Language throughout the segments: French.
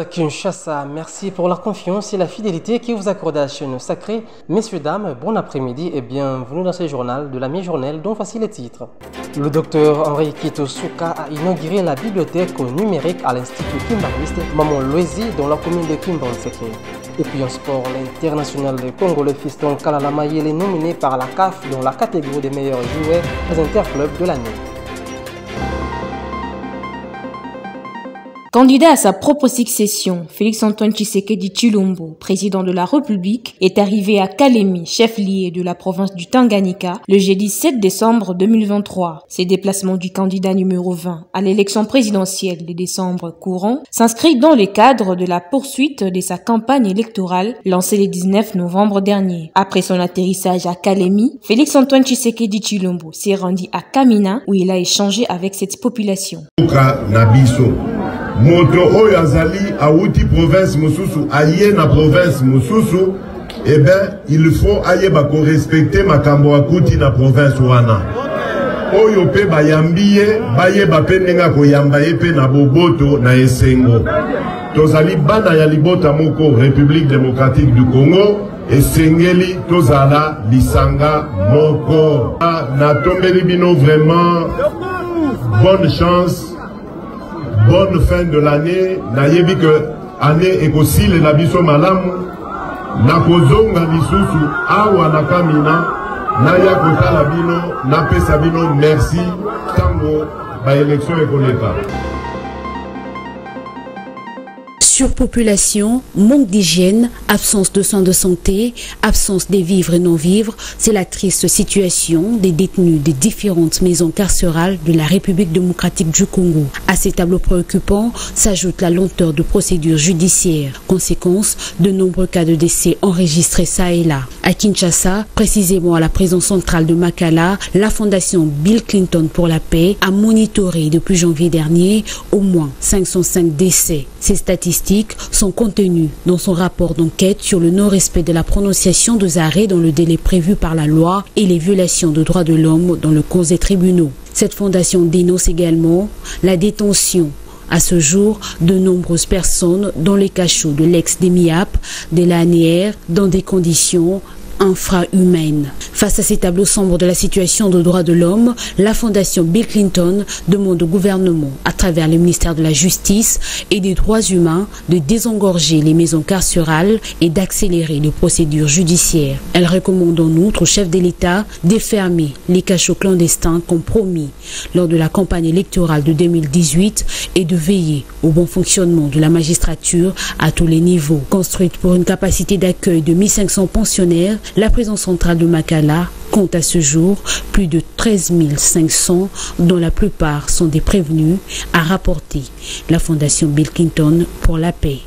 Kinshasa, merci pour la confiance et la fidélité que vous accordez à la chaîne sacrée. Messieurs, dames, bon après-midi et bienvenue dans ce journal de la mi-journée dont voici les titres. Le docteur Henrique Souka a inauguré la bibliothèque numérique à l'Institut Kimbanguiste Maman Loisi dans la commune de Kimbanguiste. Et puis en sport, l'international de Congo, le fiston Kalala Mayele est nominé par la CAF dans la catégorie des meilleurs joueurs des interclubs de l'année. Candidat à sa propre succession, Félix-Antoine Tshisekedi Tshilombo, président de la République, est arrivé à Kalemi, chef-lieu de la province du Tanganyika, le jeudi 7 décembre 2023. Ces déplacements du candidat numéro 20 à l'élection présidentielle de décembre courant s'inscrit dans le cadre de la poursuite de sa campagne électorale lancée le 19 novembre dernier. Après son atterrissage à Kalemi, Félix-Antoine Tshisekedi Tshilombo s'est rendu à Kamina où il a échangé avec cette population. Moto oyo azali auti province mususu aye na province mususu, eh ben il faut aye ba ko respecter makambo akuti na province wana oyo pe bayambiye baye bapendenga ko yambaye pe na boboto na esengo tozali bana ya libota moko République démocratique du Congo esengeli tozala lisanga moko na tombeli bino vraiment bonne chance. Bonne fin de l'année. Nayebi que année ekosile na biso malamu na kozonga lisusu awa na Kamina na ya kotala bino na pesa bino merci tango ba élection ekoleka. Surpopulation, manque d'hygiène, absence de soins de santé, absence des vivres et non-vivres, c'est la triste situation des détenus des différentes maisons carcérales de la République démocratique du Congo. À ces tableaux préoccupants s'ajoute la lenteur de procédures judiciaires. Conséquence, de nombreux cas de décès enregistrés ça et là. À Kinshasa, précisément à la prison centrale de Makala, la fondation Bill Clinton pour la paix a monitoré depuis janvier dernier au moins 505 décès. Ces statistiques sont contenues dans son rapport d'enquête sur le non-respect de la prononciation des arrêts dans le délai prévu par la loi et les violations de droits de l'homme dans le cours des tribunaux. Cette fondation dénonce également la détention à ce jour de nombreuses personnes dans les cachots de l'ex-DEMIAP, de l'ANR, dans des conditions infra-humaine. Face à ces tableaux sombres de la situation de droits de l'homme, la fondation Bill Clinton demande au gouvernement, à travers le ministère de la Justice et des Droits humains, de désengorger les maisons carcérales et d'accélérer les procédures judiciaires. Elle recommande en outre au chef de l'État de fermer les cachots clandestins comme promis lors de la campagne électorale de 2018 et de veiller au bon fonctionnement de la magistrature à tous les niveaux. Construite pour une capacité d'accueil de 1500 pensionnaires, la prison centrale de Makala compte à ce jour plus de 13 500, dont la plupart sont des prévenus, a rapporté la fondation Bill Clinton pour la paix.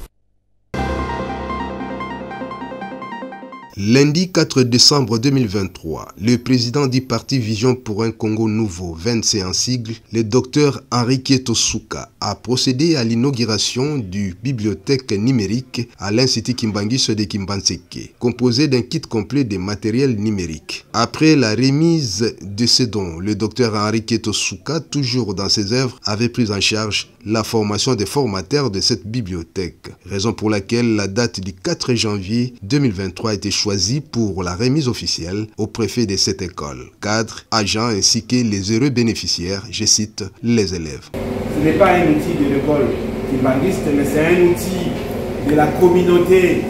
Lundi 4 décembre 2023, le président du parti Vision pour un Congo Nouveau, 26 en sigle, le docteur Henrique Souka, a procédé à l'inauguration du bibliothèque numérique à l'Institut Kimbanguiste de Kimbanzeke, composé d'un kit complet de matériel numérique. Après la remise de ces dons, le docteur Henrique Souka, toujours dans ses œuvres, avait pris en charge la formation des formateurs de cette bibliothèque, raison pour laquelle la date du 4 janvier 2023 a été choisie pour la remise officielle au préfet de cette école, cadres, agents ainsi que les heureux bénéficiaires, je cite, les élèves. Ce n'est pas un outil de l'école kimbanguiste, mais c'est un outil de la communauté,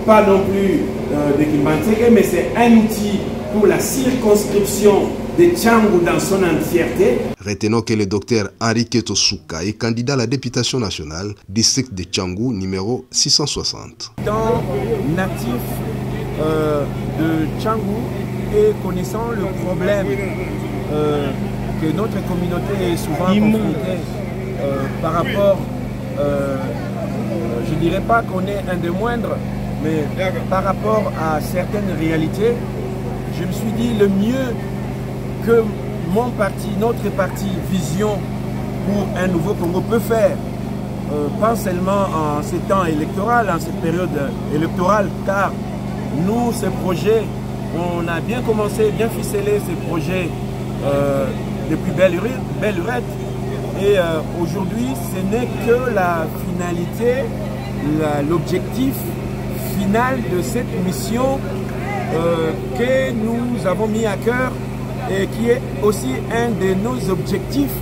pas non plus de Kimbanzeke, mais c'est un outil pour la circonscription de Tchangou dans son entièreté. Retenons que le docteur Henrique Souka est candidat à la députation nationale, district de Tchangou, numéro 660. Dans natif de Tchangou et connaissant le problème que notre communauté est souvent confrontée par rapport, je ne dirais pas qu'on est un des moindres, mais par rapport à certaines réalités, je me suis dit le mieux que mon parti, notre parti Vision pour un nouveau Congo peut faire, pas seulement en ces temps électoraux, en cette période électorale, car nous, ces projets, on a bien commencé, bien ficelé ces projets depuis belle lurette. Et aujourd'hui, ce n'est que la finalité, l'objectif final de cette mission que nous avons mis à cœur et qui est aussi un de nos objectifs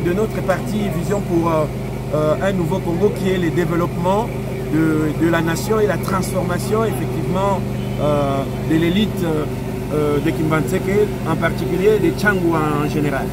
de notre parti Vision pour un nouveau Congo, qui est le développement de la nation et la transformation effectivement de l'élite de Kimbantseke, en particulier de Tchangu en général.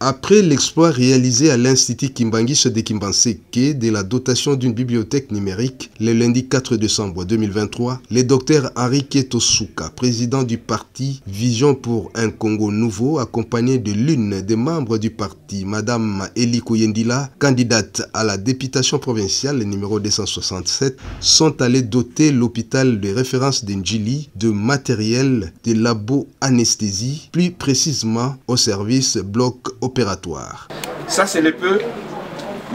Après l'exploit réalisé à l'Institut Kimbanguiste de Kimbantseke de la dotation d'une bibliothèque numérique le lundi 4 décembre 2023, le docteur Henriquet Souka, président du parti Vision pour un Congo nouveau, accompagné de l'une des membres du parti, Madame Eliko Yendila, candidate à la députation provinciale numéro 267, sont allés doter l'hôpital de référence d'Ndjili de matériel de labo anesthésie, plus précisément au service bloc opératoire. Ça c'est le peu,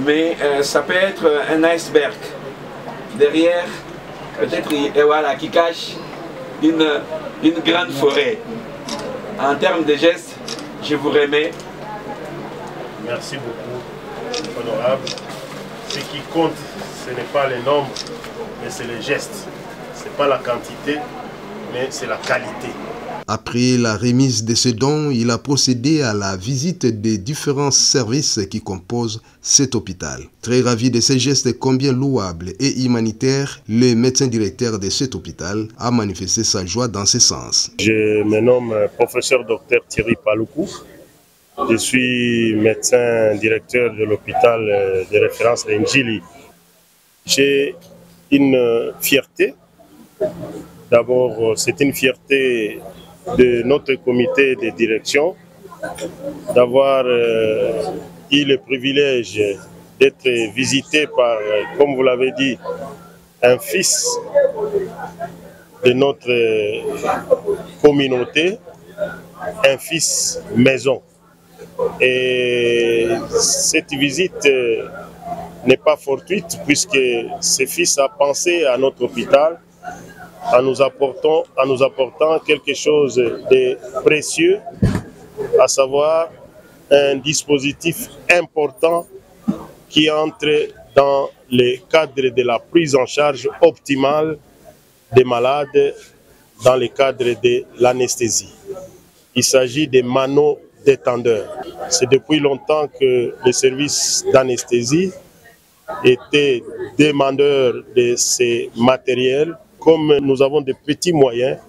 mais ça peut être un iceberg. Derrière, peut-être voilà, qui cache une grande forêt. En termes de gestes, je vous remets. Merci beaucoup, honorable. Ce qui compte, ce n'est pas les nombres, mais c'est les gestes. Ce n'est pas la quantité, mais c'est la qualité. Après la remise de ce don, il a procédé à la visite des différents services qui composent cet hôpital. Très ravi de ces gestes combien louables et humanitaires, le médecin directeur de cet hôpital a manifesté sa joie dans ce sens. Je me nomme professeur Dr Thierry Paloukou. Je suis médecin directeur de l'hôpital de référence d'Ndjili. J'ai une fierté. D'abord, c'est une fierté de notre comité de direction d'avoir eu le privilège d'être visité par, comme vous l'avez dit, un fils de notre communauté, un fils maison. Et cette visite n'est pas fortuite puisque ce fils a pensé à notre hôpital en nous apportant quelque chose de précieux, à savoir un dispositif important qui entre dans le cadre de la prise en charge optimale des malades dans le cadre de l'anesthésie. Il s'agit des manodétendeurs. C'est depuis longtemps que le service d'anesthésie était demandeur de ces matériels. Comme nous avons de petits moyens,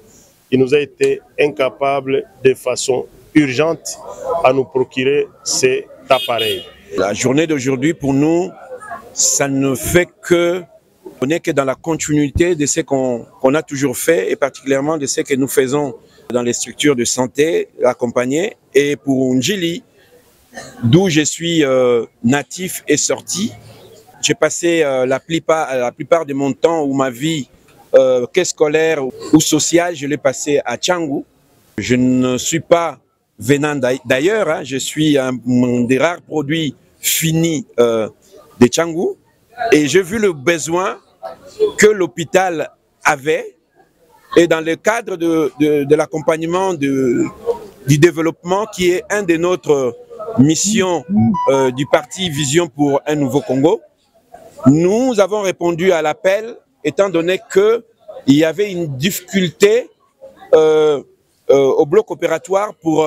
il nous a été incapable de façon urgente à nous procurer cet appareil. La journée d'aujourd'hui, pour nous, ça ne fait que, on n'est que dans la continuité de ce qu'on a toujours fait et particulièrement de ce que nous faisons dans les structures de santé, accompagner. Et pour Ndjili, d'où je suis natif et sorti, j'ai passé la plupart de mon temps ou ma vie qu'est scolaire ou sociale, je l'ai passé à Tchangu. Je ne suis pas venant d'ailleurs, hein, je suis un des rares produits finis de Tchangu et j'ai vu le besoin que l'hôpital avait et dans le cadre de l'accompagnement du développement qui est un de notre missions du parti Vision pour un nouveau Congo, nous avons répondu à l'appel étant donné qu'il y avait une difficulté au bloc opératoire pour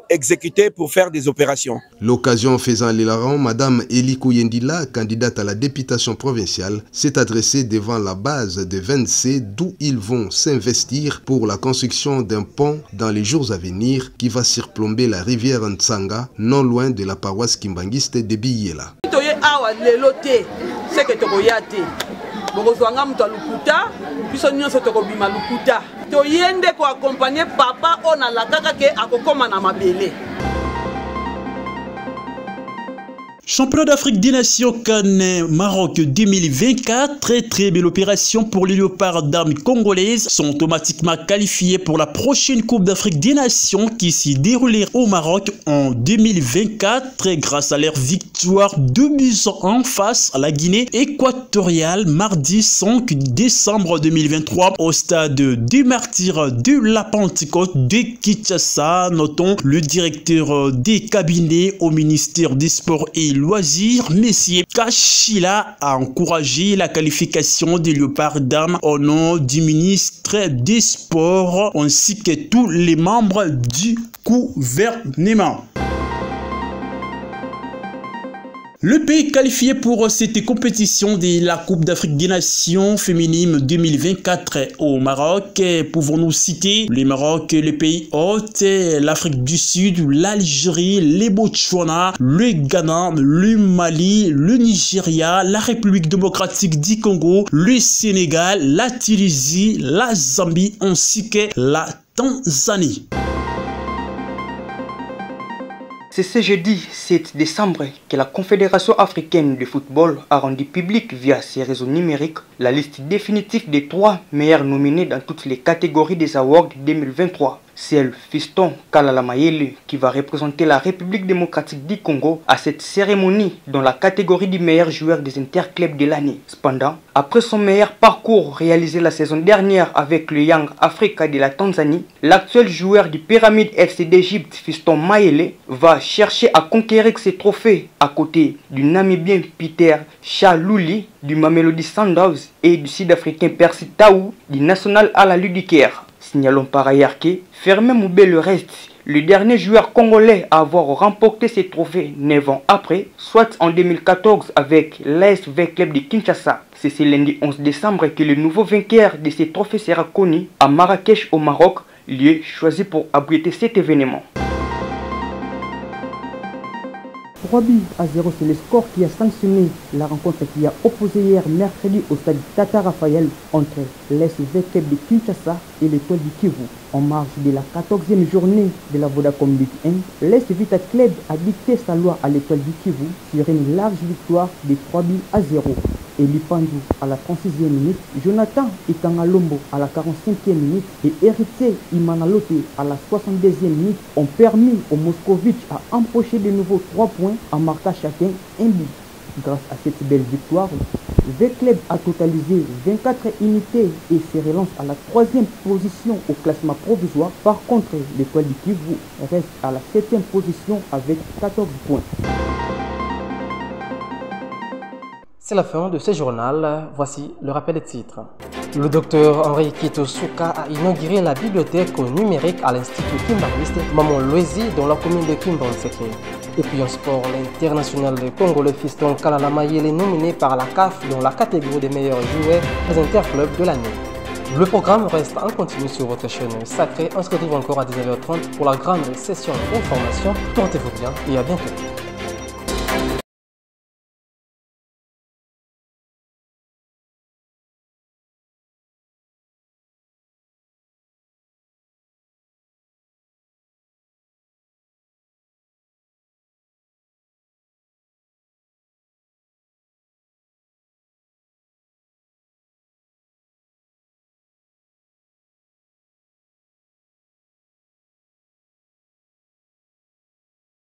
exécuter, pour faire des opérations. L'occasion faisant l'hilarant, Madame Eliko Yendila, candidate à la députation provinciale, s'est adressée devant la base de 20C d'où ils vont s'investir pour la construction d'un pont dans les jours à venir qui va surplomber la rivière Ntsanga, non loin de la paroisse kimbanguiste de Biyela. bokozwanga mutu alukuta biso nyonso tokobima lukuta toyende koakompanye papa oyo nalakaka ke akokoma na mabele. Championnat d'Afrique des Nations Cannes Maroc 2024, très belle opération pour les léopards d'armes congolaises, sont automatiquement qualifiés pour la prochaine Coupe d'Afrique des Nations qui s'y déroulera au Maroc en 2024 grâce à leur victoire 2-1 face à la Guinée équatoriale mardi 5 décembre 2023 au stade des Martyrs de la Pentecôte de Kinshasa. Notons le directeur des cabinets au ministère des Sports et Loisirs, Messier Kachila, a encouragé la qualification des léopards d'armes au nom du ministre des Sports ainsi que tous les membres du gouvernement. Le pays qualifié pour cette compétition de la Coupe d'Afrique des Nations féminine 2024 au Maroc, pouvons-nous citer le Maroc, le pays hôte, l'Afrique du Sud, l'Algérie, le Botswana, le Ghana, le Mali, le Nigeria, la République démocratique du Congo, le Sénégal, la Tunisie, la Zambie ainsi que la Tanzanie. C'est ce jeudi 7 décembre que la Confédération africaine de football a rendu public via ses réseaux numériques la liste définitive des 3 meilleurs nominés dans toutes les catégories des Awards 2023. C'est le fiston Kalala Mayele qui va représenter la République démocratique du Congo à cette cérémonie dans la catégorie du meilleur joueur des interclubs de l'année. Cependant, après son meilleur parcours réalisé la saison dernière avec le Young Africa de la Tanzanie, l'actuel joueur du Pyramide FC d'Égypte, fiston Mayele, va chercher à conquérir ses trophées à côté du Namibien Peter Chalouli du Mamelodi Sundowns et du Sud-Africain Percy Tau du National Ala Ludicaire. Signalons par ailleurs que Fermin Moubé le reste, le dernier joueur congolais à avoir remporté ces trophées 9 ans après, soit en 2014 avec l'ASV Club de Kinshasa. C'est ce lundi 11 décembre que le nouveau vainqueur de ces trophées sera connu à Marrakech au Maroc, lieu choisi pour abriter cet événement. 3-0, c'est le score qui a sanctionné la rencontre qui a opposé hier mercredi au stade Tata Raphaël entre l'SV Club de Kinshasa et l'Étoile du Kivu. En marge de la 14e journée de la Vodacom Ligue 1, l'Est Vita Club a dicté sa loi à l'Étoile du Kivu sur une large victoire de 3-0. Eli Pandu à la 36e minute, Jonathan Ikangalombo à la 45e minute et Héritier Imanalote à la 62e minute ont permis aux Moscovitch à empocher de nouveau 3 points en marquant chacun un but. Grâce à cette belle victoire, le club a totalisé 24 unités et se relance à la 3e position au classement provisoire. Par contre, l'Étoile du Kivu reste à la 7e position avec 14 points. C'est la fin de ce journal. Voici le rappel des titres. Le docteur Henri Kitosouka a inauguré la bibliothèque numérique à l'Institut Kimbariste Maman Loisi dans la commune de Kimbanseke. Et puis en sport, l'international de Congo, le fiston Kalala Mayele est nominé par la CAF dans la catégorie des meilleurs joueurs des interclubs de l'année. Le programme reste en continu sur votre chaîne sacrée. On se retrouve encore à 19h30 pour la grande session d'information. Portez-vous bien et à bientôt.